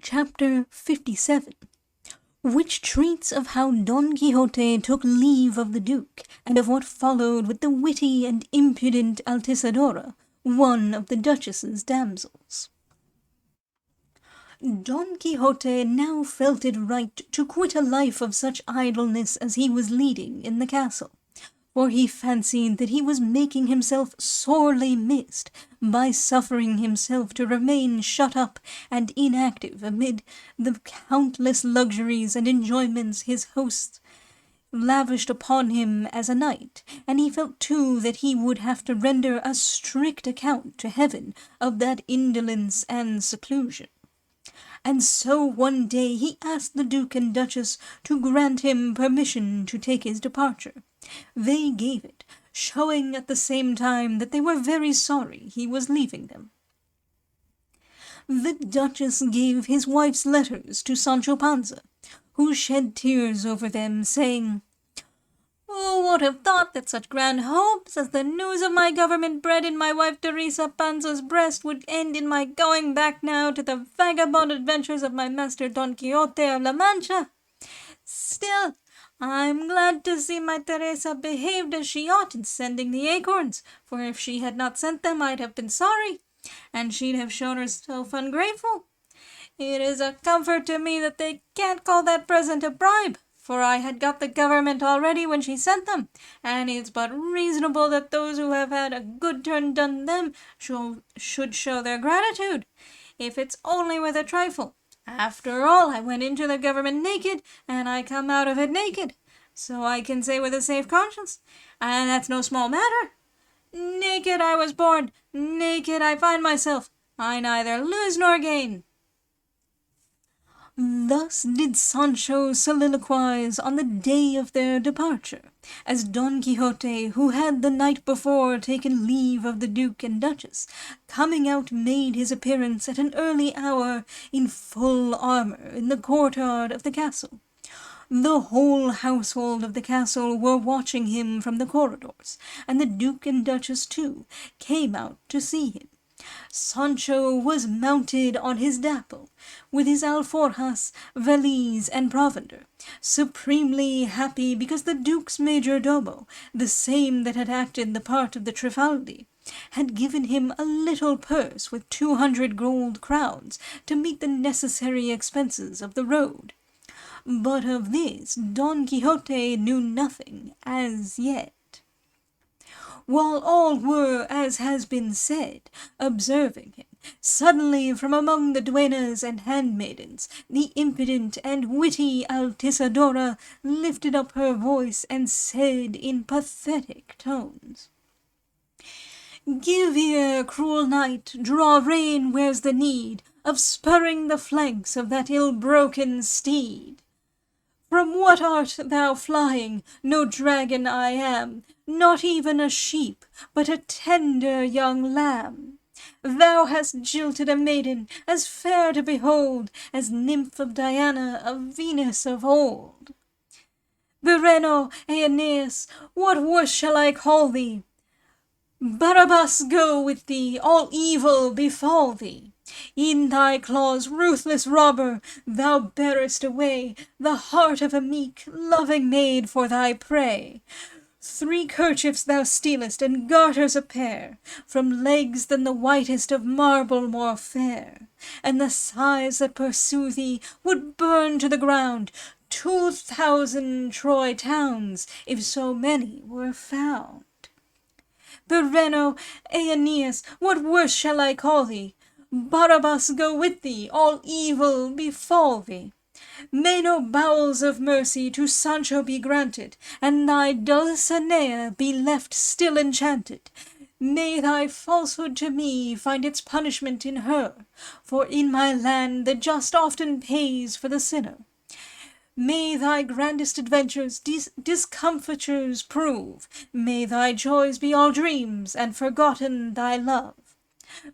Chapter 57, which treats of how Don Quixote took leave of the Duke, and of what followed with the witty and impudent Altisidora, one of the Duchess's damsels. Don Quixote now felt it right to quit a life of such idleness as he was leading in the castle, for he fancied that he was making himself sorely missed by suffering himself to remain shut up and inactive amid the countless luxuries and enjoyments his hosts lavished upon him as a knight, and he felt too that he would have to render a strict account to heaven of that indolence and seclusion. And so one day he asked the Duke and Duchess to grant him permission to take his departure. They gave it, showing at the same time that they were very sorry he was leaving them. The Duchess gave his wife's letters to Sancho Panza, who shed tears over them, saying, "Who would have thought that such grand hopes as the news of my government bred in my wife Teresa Panza's breast would end in my going back now to the vagabond adventures of my master Don Quixote of La Mancha? Still, I'm glad to see my Teresa behaved as she ought in sending the acorns, for if she had not sent them I'd have been sorry, and she'd have shown herself ungrateful. It is a comfort to me that they can't call that present a bribe, for I had got the government already when she sent them, and it's but reasonable that those who have had a good turn done them should show their gratitude, if it's only with a trifle. After all, I went into the government naked, and I come out of it naked, so I can say with a safe conscience, and that's no small matter. Naked I was born, naked I find myself, I neither lose nor gain." Thus did Sancho soliloquize on the day of their departure, as Don Quixote, who had the night before taken leave of the Duke and Duchess, coming out made his appearance at an early hour in full armour in the courtyard of the castle. The whole household of the castle were watching him from the corridors, and the Duke and Duchess, too, came out to see him. Sancho was mounted on his dapple, with his alforjas, valise, and provender, supremely happy because the Duke's major domo, the same that had acted the part of the Trifaldi, had given him a little purse with 200 gold crowns to meet the necessary expenses of the road. But of this Don Quixote knew nothing as yet. While all were, as has been said, observing him, suddenly from among the duennas and handmaidens, the impudent and witty Altisidora lifted up her voice and said in pathetic tones, "Give ear, cruel knight, draw rein where's the need of spurring the flanks of that ill-broken steed. From what art thou flying? No dragon I am, not even a sheep, but a tender young lamb. Thou hast jilted a maiden as fair to behold as nymph of Diana, of Venus of old. Bireno, Aeneas, what worse shall I call thee? Barabbas go with thee, all evil befall thee. In thy claws, ruthless robber, thou bearest away the heart of a meek, loving maid for thy prey. 3 kerchiefs thou stealest, and garters a pair, from legs than the whitest of marble more fair. And the sighs that pursue thee would burn to the ground 2,000 Troy towns, if so many were found. Bireno, Aeneas, what worse shall I call thee? Barabbas go with thee, all evil befall thee. May no bowels of mercy to Sancho be granted, and thy Dulcinea be left still enchanted. May thy falsehood to me find its punishment in her, for in my land the just often pays for the sinner. May thy grandest adventures discomfitures prove. May thy joys be all dreams, and forgotten thy love.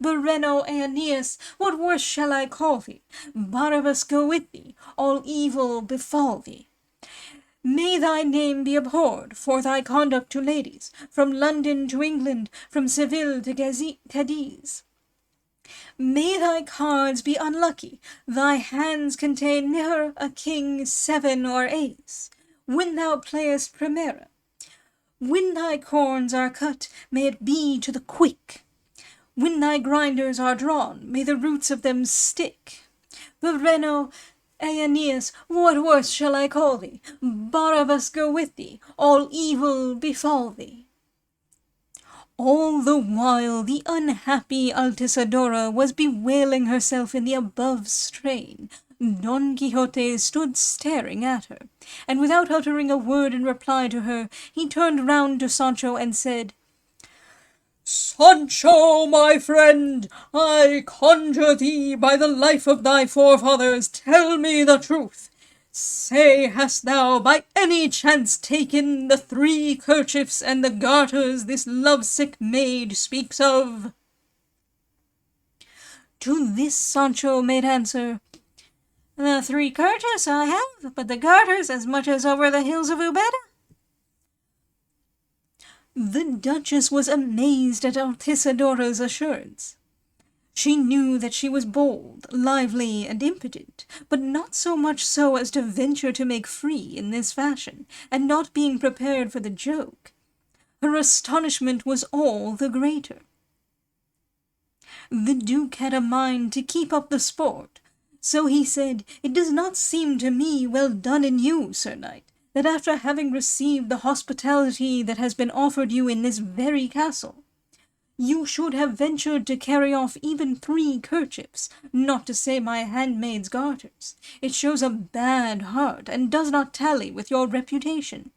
Bireno, Aeneas, what worse shall I call thee? Barabbas go with thee, all evil befall thee. May thy name be abhorred for thy conduct to ladies, from London to England, from Seville to Cadiz. May thy cards be unlucky, thy hands contain ne'er a king, seven, or ace, when thou playest primera. When thy corns are cut, may it be to the quick. When thy grinders are drawn, may the roots of them stick. Vereno, Aeneas, what worse shall I call thee? Barabas go with thee, all evil befall thee. All the while the unhappy Altisidora was bewailing herself in the above strain. Don Quixote stood staring at her, and without uttering a word in reply to her, he turned round to Sancho and said, "Sancho, my friend, I conjure thee by the life of thy forefathers, tell me the truth. Say, hast thou by any chance taken the 3 kerchiefs and the garters this lovesick maid speaks of?" To this Sancho made answer, "The 3 kerchiefs I have, but the garters as much as over the hills of Ubeda." The Duchess was amazed at Altisidora's assurance. She knew that she was bold, lively, and impudent, but not so much so as to venture to make free in this fashion, and not being prepared for the joke. Her astonishment was all the greater. The Duke had a mind to keep up the sport, so he said, "It does not seem to me well done in you, Sir Knight, that after having received the hospitality that has been offered you in this very castle, you should have ventured to carry off even 3 kerchiefs, not to say my handmaid's garters. It shows a bad heart, and does not tally with your reputation.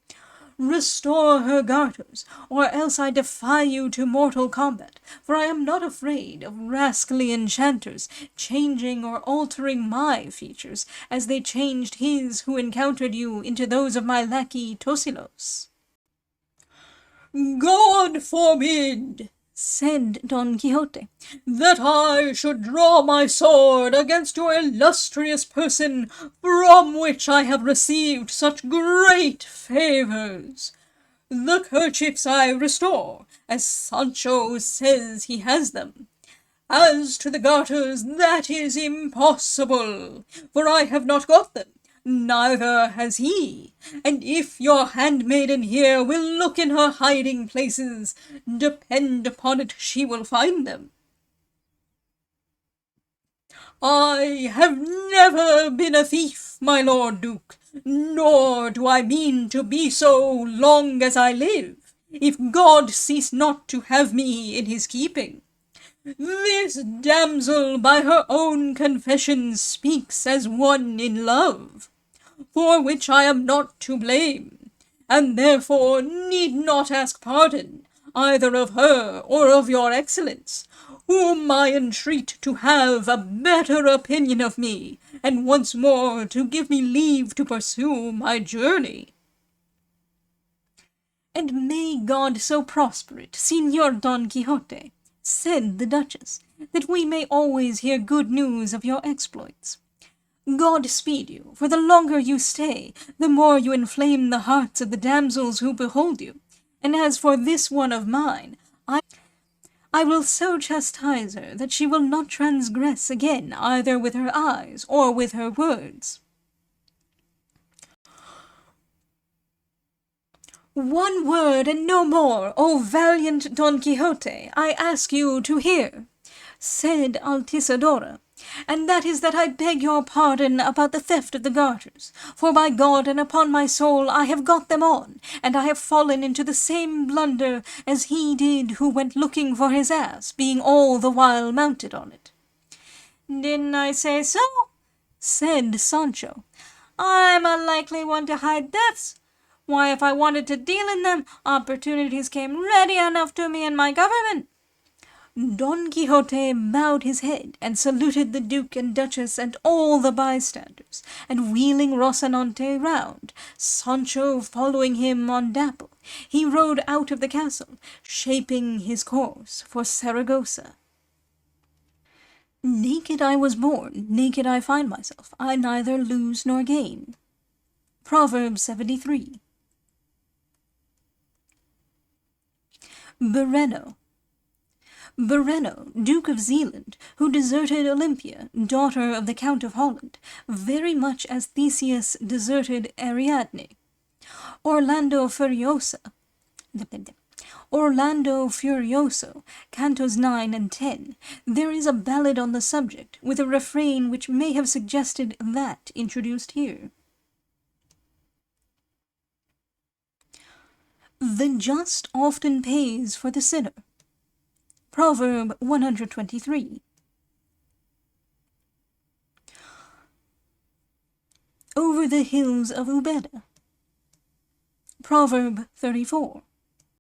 Restore her garters, or else I defy you to mortal combat, for I am not afraid of rascally enchanters changing or altering my features, as they changed his who encountered you into those of my lackey Tosilos." "God forbid," said Don Quixote, "that I should draw my sword against your illustrious person, from which I have received such great favours. The kerchiefs I restore, as Sancho says he has them. As to the garters, that is impossible, for I have not got them, neither has he, and if your handmaiden here will look in her hiding places, depend upon it she will find them. I have never been a thief, my Lord Duke, nor do I mean to be so long as I live, if God cease not to have me in his keeping. This damsel by her own confession speaks as one in love, for which I am not to blame, and therefore need not ask pardon, either of her or of your excellence, whom I entreat to have a better opinion of me, and once more to give me leave to pursue my journey." "And may God so prosper it, Señor Don Quixote," said the Duchess, "that we may always hear good news of your exploits. God speed you, for the longer you stay, the more you inflame the hearts of the damsels who behold you. And as for this one of mine, I will so chastise her that she will not transgress again either with her eyes or with her words." "One word and no more, O valiant Don Quixote, I ask you to hear," said Altisidora, "and that is that I beg your pardon about the theft of the garters, for by God and upon my soul I have got them on, and I have fallen into the same blunder as he did who went looking for his ass, being all the while mounted on it." "Didn't I say so?" said Sancho. "I'm a likely one to hide thefts. Why, if I wanted to deal in them, opportunities came ready enough to me in my government." Don Quixote bowed his head and saluted the Duke and Duchess and all the bystanders, and wheeling Rocinante round, Sancho following him on Dapple, he rode out of the castle, shaping his course for Saragossa. "Naked I was born, naked I find myself, I neither lose nor gain." Proverbs 73. Bireno. Bereno, Duke of Zealand, who deserted Olympia, daughter of the Count of Holland, very much as Theseus deserted Ariadne. Orlando Furioso, Cantos 9 and 10, there is a ballad on the subject, with a refrain which may have suggested that introduced here. The just often pays for the sinner. Proverb 123. Over the hills of Ubeda. Proverb 34.